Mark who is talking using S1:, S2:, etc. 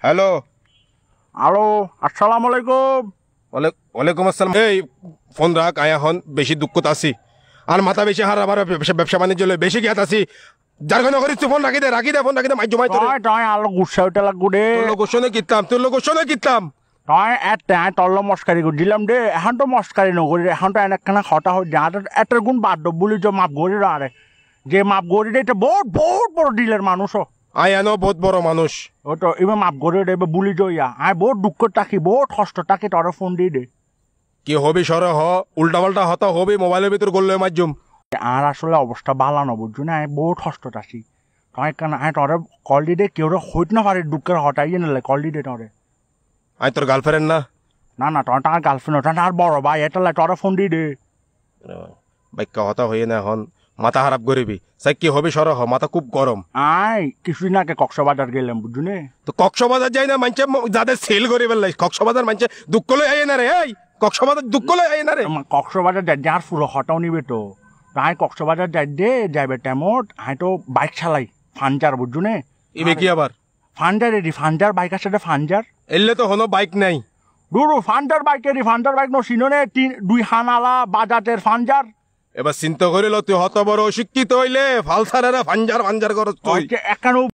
S1: Hello.
S2: Hello, আসসালামু আলাইকুম।
S1: ওয়ালাইকুম আসসালাম। এই ফোন রাখ, আয় এখন বেশি দুঃখত আছি আর মাথা বেশি হার আমার ব্যবসা বাণিজ্য বেশি জ্ঞাত আছি। যার কোনো করিস ফোন রাখি দে ফোন রাখি দে মাই জমাই
S2: তই আলো গুছা উঠে লাগু দে।
S1: তোর লোক গোসনে কিতাম
S2: তই তল মস্কারি করে দিলাম দে। এখন তো মস্কারি নকরি, এখন তো এনেখানা খটা হয়ে যা এটার গুণ বাদ বলি যে মাপ গড়ি আরে যে মাপ গড়ি দে, এটা বহুত বহুত বড় ডিলের মানুষ।
S1: আয় এনো বহুত বড় মানুষ।
S2: ও তো এবার মাপ গড়ি দে, এবার বুলি যাইয়া আয় বহুত দুঃখ থাকি, বহুত কষ্ট থাকি, তোর ফোন দি দে।
S1: কি হবি সরে হ, উল্টা পাল্টা হতা হবি মোবাইলের ভিতর করলে মাধ্যম।
S2: আর আসলে অবস্থা ভালো না বুঝছো না, বহুত কষ্ট থাকি। তই কেন আয় তোর কল দি দে, কেউ হইত না পারে দুঃখের হটাই নালে কল দি দে তোরে।
S1: আয় তোর গার্লফ্রেন্ড না?
S2: না না, তোর টাকার গার্লফ্রেন্ড ওটা না, আর বড় ভাই এটা তোর ফোন দি দে।
S1: বাইকা হতা হয়ে না এখন মাথা খারাপ করিবি। সাই কি হবি সরে হ, মাথা খুব গরম।
S2: আয় কিছুদিন আগে কক্সবাজার গেলাম বুঝছো নে।
S1: তো কক্সবাজার যাই না মানছে যাদের সেল করে বেলাই, কক্সবাজার মানছে দুঃখ লই আয় না রে। এই কক্সবাজার দুঃখ লই আয় না রে।
S2: কক্সবাজার যাই যার পুরো হটাও নিবে তো। তাই কক্সবাজার যাই দে যাইবে টাইমত আই তো বাইক চালাই ফানজার বুঝছো নে।
S1: ইবে কি আবার
S2: ফানজার এডি ফানজার বাইক আছে ফানজার
S1: এলে তো হনো বাইক নাই।
S2: দুরু ফানজার বাইক এডি ফানজার বাইক নো চিননে, দুই হানালা বাজাজের ফানজার।
S1: এবার চিন্তা করিল তুই হত বড় অশিক্ষিত হইলে ফালসারেরা ফাঞ্জার করছ তুই।
S2: একানো